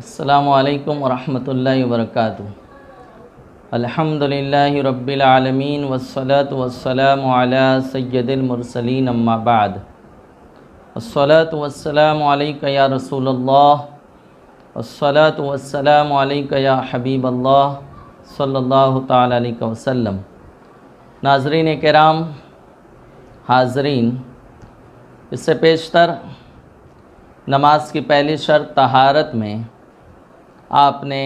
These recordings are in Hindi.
अस्सलामु अलैकुम वरहमतुल्लाहि वबरकातुहू। अल्हम्दुलिल्लाहि रब्बिल आलमीन वस्सलातु वस्सलामु अला सय्यदिल मुरसलीन अम्मा बाद। अस्सलातु वस्सलामु अलैका या रसूलल्लाह, अस्सलातु वस्सलामु अलैका या हबीबल्लाह सल्लल्लाहु तआला अलैहि वसल्लम। नाज़रीन किराम, हाज़रीन, इससे पेशतर नमाज की पहली शर्त तहारत में आपने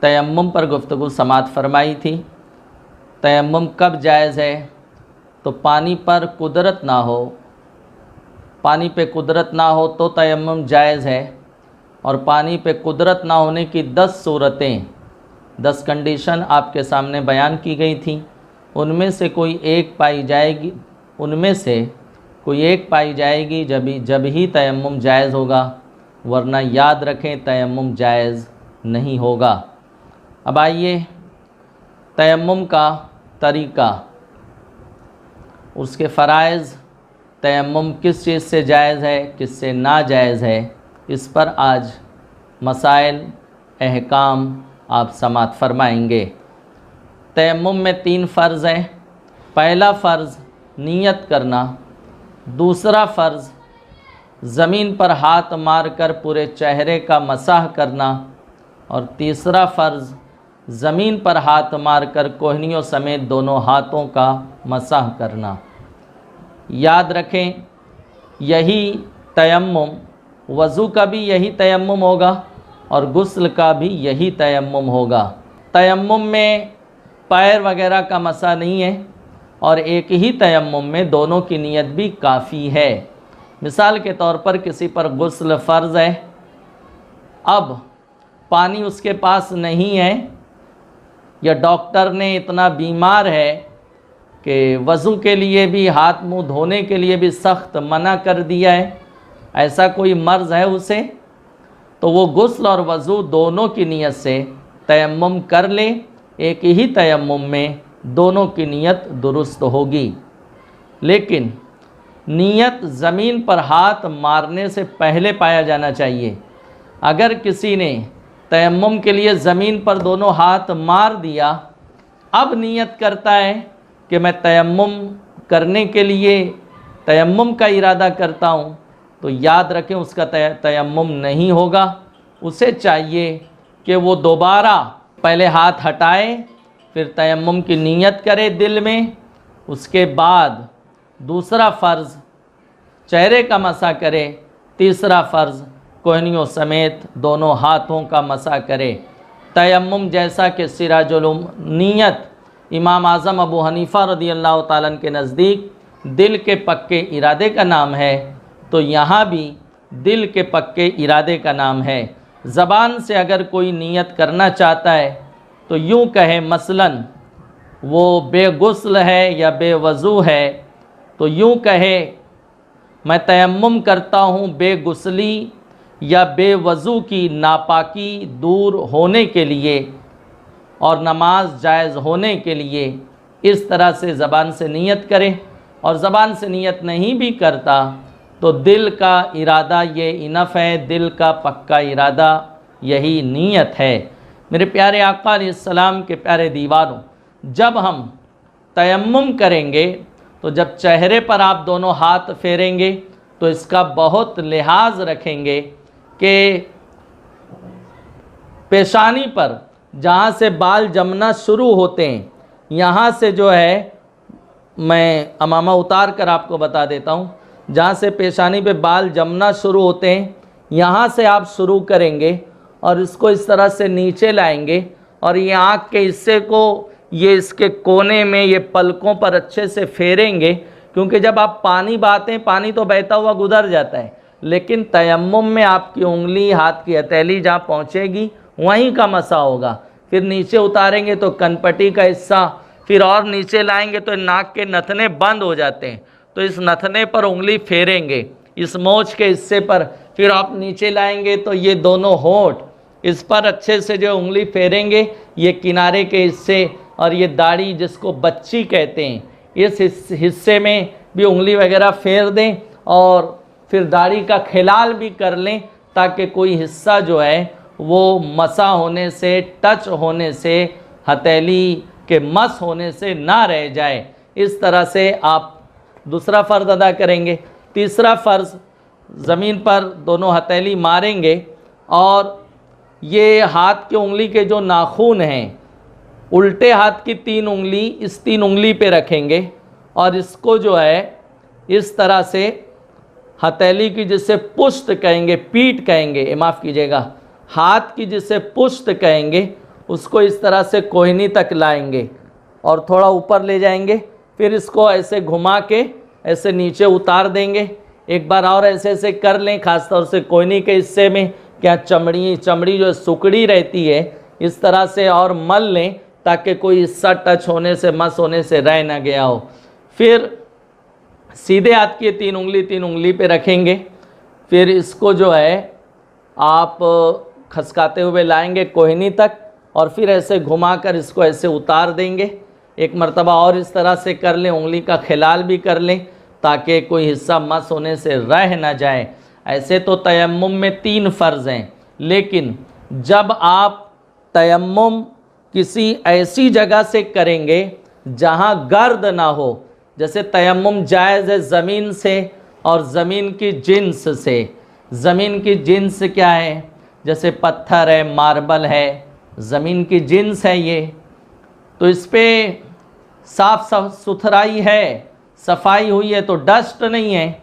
तयम्मुम पर गुफ्तगू समात फरमाई थी। तयम्मुम कब जायज़ है? तो पानी पर कुदरत ना हो, पानी पे कुदरत ना हो तो तयम्मुम जायज़ है। और पानी पे कुदरत ना होने की 10 सूरतें, 10 कंडीशन आपके सामने बयान की गई थी। उनमें से कोई एक पाई जाएगी जब ही तयम्मुम जायज़ होगा, वरना याद रखें तयम्मुम जायज़ नहीं होगा। अब आइए तयम्मुम का तरीक़ा, उसके फ़राइज़, तयम्मुम किस चीज़ से जायज़ है किस से नाजायज़ है, इस पर आज मसाइल अहकाम आप समात फरमाएंगे। तयम्मुम में 3 फ़र्ज़ हैं। पहला फ़र्ज़ नियत करना, दूसरा फ़र्ज़ ज़मीन पर हाथ मारकर पूरे चेहरे का मसाह करना, और तीसरा फ़र्ज़ ज़मीन पर हाथ मारकर कोहनियों समेत दोनों हाथों का मसाह करना। याद रखें, यही तयम्मुम, वज़ू का भी यही तयम्मुम होगा और गुस्ल का भी यही तयम्मुम होगा। तयम्मुम में पैर वगैरह का मसा नहीं है और एक ही तयम्मुम में दोनों की नियत भी काफ़ी है। मिसाल के तौर पर किसी पर गुस्ल फ़र्ज़ है, अब पानी उसके पास नहीं है या डॉक्टर ने इतना बीमार है कि वज़ू के लिए भी, हाथ मुंह धोने के लिए भी सख्त मना कर दिया है, ऐसा कोई मर्ज़ है उसे, तो वो गुस्ल और वज़ू दोनों की नियत से तयम्मुम कर ले। एक ही तयम्मुम में दोनों की नियत दुरुस्त होगी। लेकिन नियत ज़मीन पर हाथ मारने से पहले पाया जाना चाहिए। अगर किसी ने तयम्मुम के लिए ज़मीन पर दोनों हाथ मार दिया, अब नियत करता है कि मैं तयम्मुम करने के लिए तयम्मुम का इरादा करता हूँ, तो याद रखें उसका तयम्मुम नहीं होगा। उसे चाहिए कि वो दोबारा पहले हाथ हटाए, फिर तयम्मुम की नियत करे दिल में, उसके बाद दूसरा फ़र्ज़ चेहरे का मसा करे, तीसरा फ़र्ज़ कोहनियों समेत दोनों हाथों का मसा करे। तयम्मुम जैसा कि सिराजुल नियत इमाम आज़म अबू हनीफ़ा रदियल्लाहु ताला अन्हु के नज़दीक दिल के पक्के इरादे का नाम है, तो यहाँ भी दिल के पक्के इरादे का नाम है। ज़बान से अगर कोई नियत करना चाहता है तो यूँ कहे, मसलन वो बेगुस्ल है या बेवज़ू है, तो यूँ कहे मैं तयम्मुम करता हूँ बेगुस्ली या बेवज़ू की नापाकी दूर होने के लिए और नमाज जायज़ होने के लिए। इस तरह से ज़बान से नियत करे, और ज़बान से नियत नहीं भी करता तो दिल का इरादा ये इनफ़ है, दिल का पक्का इरादा यही नियत है। मेरे प्यारे आका अलैहिस्सलाम के प्यारे दीवारों, जब हम तयम्मुम करेंगे तो जब चेहरे पर आप दोनों हाथ फेरेंगे तो इसका बहुत लिहाज रखेंगे कि पेशानी पर जहाँ से बाल जमना शुरू होते हैं, यहाँ से जो है, मैं अमामा उतार कर आपको बता देता हूँ, जहाँ से पेशानी पे बाल जमना शुरू होते हैं, यहाँ से आप शुरू करेंगे और इसको इस तरह से नीचे लाएंगे, और ये आँख के हिस्से को ये इसके कोने में, ये पलकों पर अच्छे से फेरेंगे, क्योंकि जब आप पानी बहाते हैं पानी तो बहता हुआ गुजर जाता है, लेकिन तयम्मुम में आपकी उंगली, हाथ की हथेली जहाँ पहुँचेगी वहीं का मसा होगा। फिर नीचे उतारेंगे तो कनपट्टी का हिस्सा, फिर और नीचे लाएंगे तो नाक के नथने बंद हो जाते हैं, तो इस नथने पर उंगली फेरेंगे, इस मोछ के हिस्से पर। फिर आप नीचे लाएंगे तो ये दोनों होंठ, इस पर अच्छे से जो उंगली फेरेंगे, ये किनारे के हिस्से, और ये दाढ़ी जिसको बच्ची कहते हैं, इस हिस्से में भी उंगली वगैरह फेर दें, और फिर दाढ़ी का खिलाल भी कर लें, ताकि कोई हिस्सा जो है वो मसा होने से, टच होने से, हथेली के मस होने से ना रह जाए। इस तरह से आप दूसरा फ़र्ज़ अदा करेंगे। तीसरा फ़र्ज़, ज़मीन पर दोनों हथेली मारेंगे और ये हाथ की उंगली के जो नाखून हैं, उल्टे हाथ की 3 उंगली इस 3 उंगली पे रखेंगे और इसको जो है इस तरह से हथेली की जिसे पुष्ट कहेंगे, पीठ कहेंगे, माफ़ कीजिएगा, हाथ की जिसे पुष्ट कहेंगे, उसको इस तरह से कोहनी तक लाएंगे और थोड़ा ऊपर ले जाएंगे। फिर इसको ऐसे घुमा के ऐसे नीचे उतार देंगे। एक बार और ऐसे ऐसे कर लें, खासतौर से कोहनी के हिस्से में, क्या चमड़ी जो सुकड़ी रहती है, इस तरह से और मल लें ताकि कोई हिस्सा टच होने से, मस होने से रह ना गया हो। फिर सीधे हाथ की 3 उंगली पे रखेंगे। फिर इसको जो है आप खसकाते हुए लाएंगे कोहनी तक और फिर ऐसे घुमाकर इसको ऐसे उतार देंगे। एक मर्तबा और इस तरह से कर लें, उंगली का खिलाल भी कर लें ताकि कोई हिस्सा मस होने से रह ना जाए। ऐसे तो तयम्मुम में 3 फ़र्ज़ हैं, लेकिन जब आप तयम्मुम किसी ऐसी जगह से करेंगे जहां गर्द ना हो, जैसे तयम्मुम जायज़ है ज़मीन से और ज़मीन की जिन्स से। ज़मीन की जिन्स क्या है? जैसे पत्थर है, मार्बल है, ज़मीन की जिन्स है ये, तो इस पर साफ सुथराई है, सफाई हुई है, तो डस्ट नहीं है।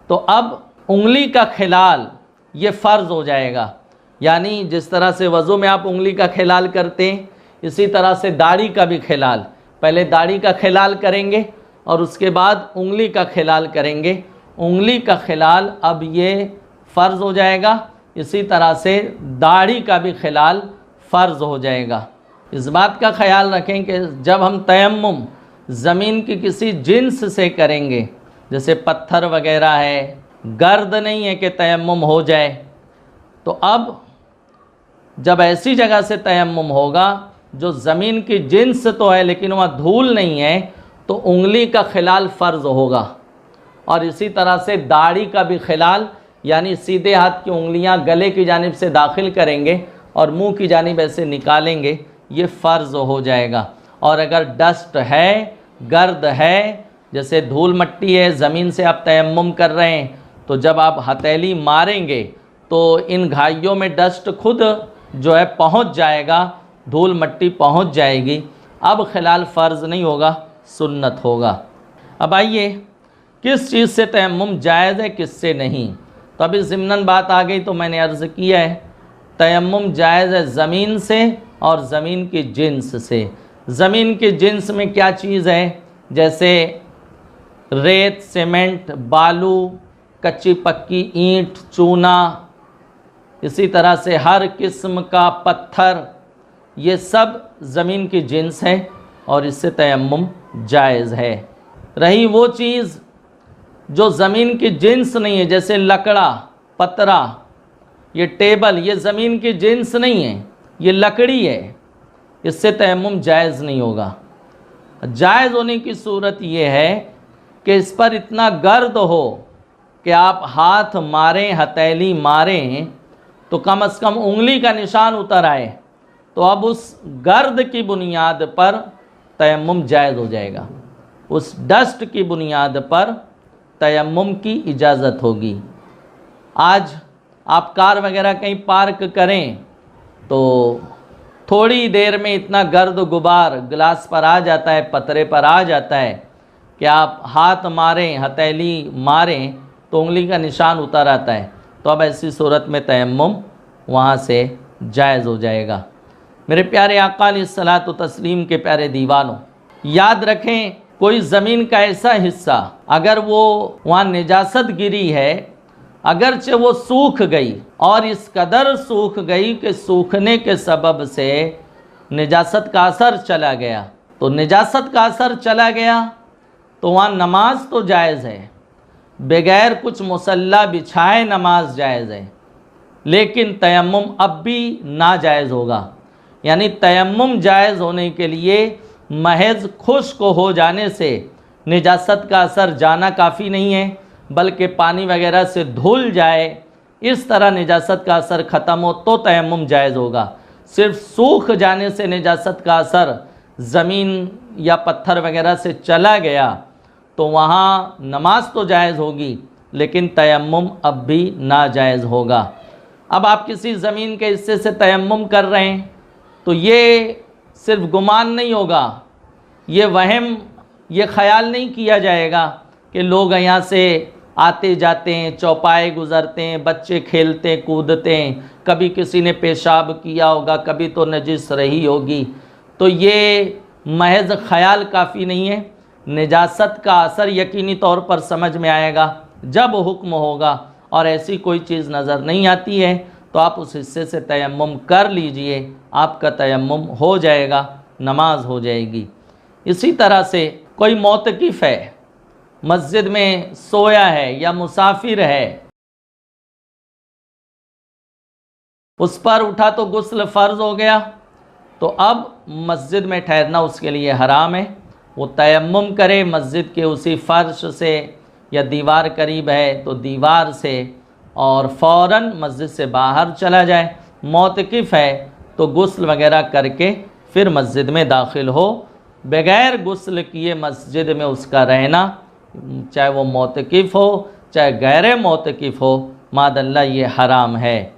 तो अब उंगली का खिलाल ये फ़र्ज़ हो जाएगा। यानी जिस तरह से वज़ू में आप उंगली का खिलाल करते हैं, इसी तरह से दाढ़ी का भी खिलाल, पहले दाढ़ी का खिलाल करेंगे और उसके बाद उंगली का खिलाल करेंगे। उंगली का खिलाल अब ये फ़र्ज़ हो जाएगा। इसी तरह से दाढ़ी का भी खिलाल फ़र्ज़ हो जाएगा। इस बात का ख्याल रखें कि जब हम तयम्मुम ज़मीन की किसी जिन्स से करेंगे, जैसे पत्थर वगैरह है, गर्द नहीं है कि तयम्मुम हो जाए, तो अब जब ऐसी जगह से तयम्मुम होगा जो ज़मीन की जिन्स तो है लेकिन वहाँ धूल नहीं है, तो उंगली का खिलाल फ़र्ज़ होगा। और इसी तरह से दाढ़ी का भी खिलाल, यानी सीधे हाथ की उंगलियां गले की जानिब से दाखिल करेंगे और मुंह की जानिब ऐसे निकालेंगे, ये फ़र्ज़ हो जाएगा। और अगर डस्ट है, गर्द है, जैसे धूल मट्टी है, ज़मीन से आप तयम्मुम कर रहे हैं, तो जब आप हथेली मारेंगे तो इन घाइयों में डस्ट खुद जो है पहुंच जाएगा, धूल मट्टी पहुंच जाएगी। अब खिलाल फ़र्ज़ नहीं होगा, सुन्नत होगा। अब आइए किस चीज़ से तयम्मुम जायज़ है, किस से नहीं। तो अभी ज़िम्नन बात आ गई, तो मैंने अर्ज़ किया है तयम्मुम जायज़ है ज़मीन से और ज़मीन की जिन्स से। ज़मीन की जिन्स में क्या चीज़ है? जैसे रेत, सीमेंट, बालू, कच्ची पक्की ईंट, चूना, इसी तरह से हर किस्म का पत्थर, ये सब ज़मीन की जिन्स है और इससे तयम्मुम जायज़ है। रही वो चीज़ जो ज़मीन की जिन्स नहीं है, जैसे लकड़ा, पतरा, ये टेबल, ये ज़मीन की जिन्स नहीं है, ये लकड़ी है, इससे तयम्मुम जायज़ नहीं होगा। जायज़ होने की सूरत ये है कि इस पर इतना गर्द हो कि आप हाथ मारें, हथेली मारें तो कम से कम उंगली का निशान उतर आए, तो अब उस गर्द की बुनियाद पर तयम्मुम जायज़ हो जाएगा। उस डस्ट की बुनियाद पर तयम्मुम की इजाज़त होगी। आज आप कार वगैरह कहीं पार्क करें तो थोड़ी देर में इतना गर्द गुबार गिलास पर आ जाता है, पतरे पर आ जाता है कि आप हाथ मारें, हथेली मारें तो उंगली का निशान उतर आता है। तो अब ऐसी सूरत में तयम्मुम वहाँ से जायज़ हो जाएगा। मेरे प्यारे आका अलैहिस्सलातु तस्लीम के प्यारे दीवानों, याद रखें कोई ज़मीन का ऐसा हिस्सा अगर वो वहाँ निजासत गिरी है, अगरचे वो सूख गई और इस कदर सूख गई कि सूखने के सबब से निजासत का असर चला गया, तो निजासत का असर चला गया तो वहाँ नमाज तो जायज़ है, बगैर कुछ मुसल्ला बिछाए नमाज जायज़ है, लेकिन तयम्मुम अब भी नाजायज़ होगा। यानी तयम्मुम जायज़ होने के लिए महज खुश्क हो जाने से निजासत का असर जाना काफ़ी नहीं है, बल्कि पानी वगैरह से धुल जाए इस तरह निजासत का असर ख़त्म हो तो तयम्मुम जायज़ होगा। सिर्फ सूख जाने से निजासत का असर ज़मीन या पत्थर वगैरह से चला गया तो वहाँ नमाज तो जायज़ होगी, लेकिन तयम्मुम अब भी नाजायज़ होगा। अब आप किसी ज़मीन के हिस्से से तयम्मुम कर रहे हैं तो ये सिर्फ गुमान नहीं होगा, ये वहम, ये ख्याल नहीं किया जाएगा कि लोग यहाँ से आते जाते हैं, चौपाए गुज़रते हैं, बच्चे खेलते कूदते हैं, कभी किसी ने पेशाब किया होगा, कभी तो नजिस रही होगी, तो ये महज ख्याल काफ़ी नहीं है। निजासत का असर यकीनी तौर पर समझ में आएगा जब हुक्म होगा, और ऐसी कोई चीज़ नज़र नहीं आती है तो आप उस हिस्से से तयम्मुम कर लीजिए, आपका तयम्मुम हो जाएगा, नमाज हो जाएगी। इसी तरह से कोई मोतकिफ़ है, मस्जिद में सोया है या मुसाफिर है, उस पर उठा तो गुस्ल फ़र्ज़ हो गया, तो अब मस्जिद में ठहरना उसके लिए हराम है। वो तयम्मुम करे मस्जिद के उसी फ़र्श से, या दीवार करीब है तो दीवार से, और फ़ौरन मस्जिद से बाहर चला जाए। मोतकिफ़ है तो गुस्ल वगैरह करके फिर मस्जिद में दाखिल हो। बग़ैर गुस्ल किए मस्जिद में उसका रहना, चाहे वो मोतकिफ़ हो चाहे गैर मोतकिफ़ हो, मादल्ला ये हराम है।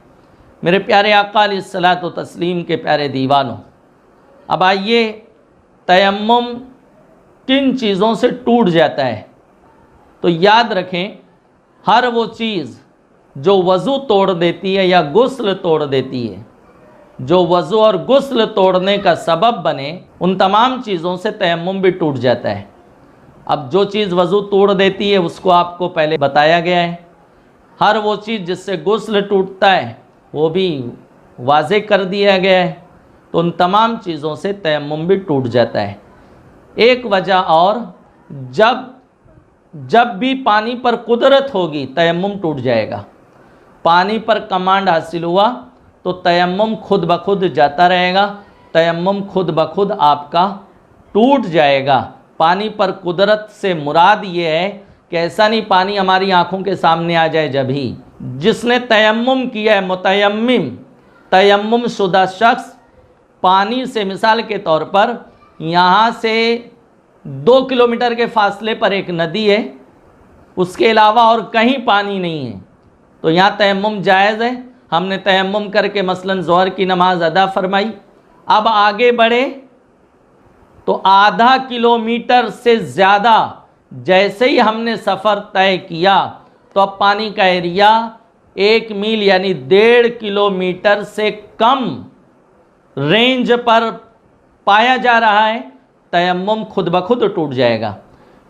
मेरे प्यारे आका अलैहिस्सलातु व तस्लीम के प्यारे दीवानों, अब आइए तयम्मुम किन चीज़ों से टूट जाता है। तो याद रखें, हर वो चीज़ जो वज़ू तोड़ देती है या गुस्ल तोड़ देती है, जो वज़ू और गुस्ल तोड़ने का सबब बने, उन तमाम चीज़ों से तयम्मुम भी टूट जाता है। अब जो चीज़ वज़ू तोड़ देती है उसको आपको पहले बताया गया है, हर वो चीज़ जिससे गुस्ल टूटता है वो भी वाज़े कर दिया गया है, तो उन तमाम चीज़ों से तयम्मुम भी टूट जाता है। एक वजह और, जब भी पानी पर कुदरत होगी तयम्मुम टूट जाएगा। पानी पर कमांड हासिल हुआ तो तयम्मुम खुद ब खुद जाता रहेगा, तयम्मुम खुद ब खुद आपका टूट जाएगा। पानी पर कुदरत से मुराद ये है कि ऐसा नहीं पानी हमारी आँखों के सामने आ जाए। जब ही जिसने तयम्मुम किया है, मुतयम्मिम, तयम्मुम शुदा शख्स, पानी से, मिसाल के तौर पर यहाँ से 2 किलोमीटर के फासले पर एक नदी है, उसके अलावा और कहीं पानी नहीं है, तो यहाँ तयम्मुम जायज़ है। हमने तयम्मुम करके मसलन ज़ोहर की नमाज अदा फरमाई। अब आगे बढ़े तो आधा किलोमीटर से ज़्यादा जैसे ही हमने सफ़र तय किया तो अब पानी का एरिया 1 मील यानी 1.5 किलोमीटर से कम रेंज पर पाया जा रहा है। तयम्मुम खुद ब खुद टूट जाएगा।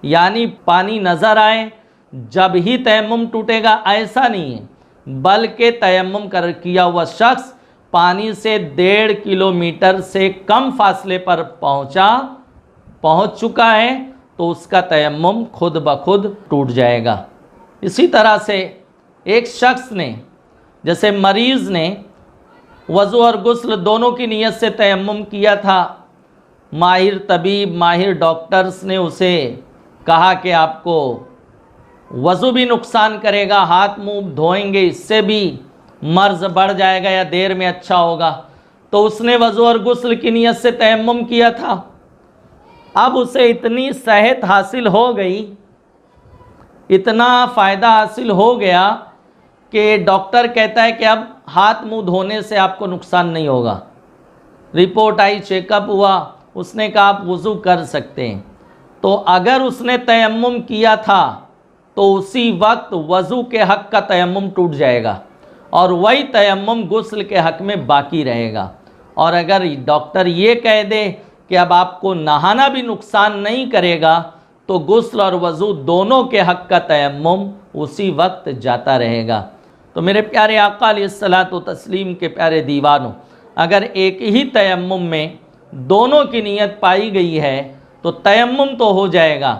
यानी पानी नज़र आए जब ही तयम्मुम टूटेगा ऐसा नहीं है, बल्कि तयम्मुम किया हुआ शख्स पानी से 1.5 किलोमीटर से कम फासले पर पहुंच चुका है तो उसका तयम्मुम खुद ब खुद टूट जाएगा। इसी तरह से एक शख्स ने, जैसे मरीज़ ने वज़ू और गुस्ल दोनों की नीयत से तयम्मुम किया था, माहिर तबीब, माहिर डॉक्टर्स ने उसे कहा कि आपको वज़ू भी नुकसान करेगा, हाथ मुंह धोएंगे इससे भी मर्ज़ बढ़ जाएगा या देर में अच्छा होगा, तो उसने वज़ू और गुस्ल की नीयत से तयम्मुम किया था। अब उसे इतनी सेहत हासिल हो गई, इतना फ़ायदा हासिल हो गया कि डॉक्टर कहता है कि अब हाथ मुंह धोने से आपको नुकसान नहीं होगा। रिपोर्ट आई, चेकअप हुआ, उसने कहा आप वज़ू कर सकते हैं। तो अगर उसने तयम्मुम किया था तो उसी वक्त वज़ू के हक़ का तयम्मुम टूट जाएगा और वही तयम्मुम गुस्ल के हक़ में बाकी रहेगा। और अगर डॉक्टर ये कह दे कि अब आपको नहाना भी नुकसान नहीं करेगा तो गुस्ल और वज़ू दोनों के हक़ का तयम्मुम उसी वक्त जाता रहेगा। तो मेरे प्यारे आका अलैहिस्सलातु व तस्लीम के प्यारे दीवानों, अगर एक ही तयम्मुम में दोनों की नीयत पाई गई है तो तयम्मुम तो हो जाएगा,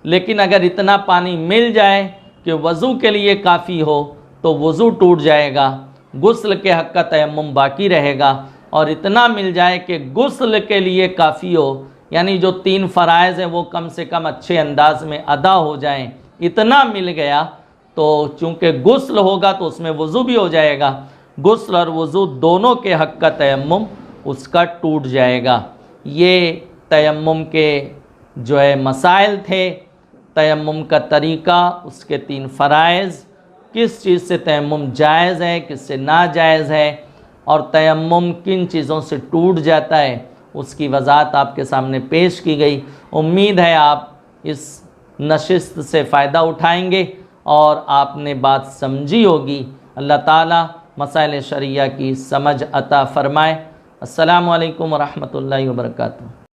लेकिन अगर इतना पानी मिल जाए कि वज़ू के लिए काफ़ी हो तो वज़ू टूट जाएगा, गुस्ल के हक़ का तयम्मुम बाकी रहेगा। और इतना मिल जाए कि गुस्ल के लिए काफ़ी हो, यानी जो 3 फ़राइज़ हैं वो कम से कम अच्छे अंदाज में अदा हो जाएं, इतना मिल गया तो चूँकि गुस्ल होगा तो उसमें वज़ू भी हो जाएगा, गुस्ल और वज़ू दोनों के हक़ का तयम्मुम उसका टूट जाएगा। ये तयम्मुम के जो है मसाइल थे, तयम्मुम का तरीक़ा, उसके 3 फ़राइज़, किस चीज़ से तयम्मुम जायज़ है, किस से नाजायज़ है, और तयम्मुम किन चीज़ों से टूट जाता है, उसकी वज़ाहत आपके सामने पेश की गई। उम्मीद है आप इस नशिस्त से फ़ायदा उठाएंगे और आपने बात समझी होगी। अल्लाह ताला मसाइल शरिया की समझ अता फ़रमाए। अस्सलामु अलैकुम व रहमतुल्लाहि व बरकातुहू।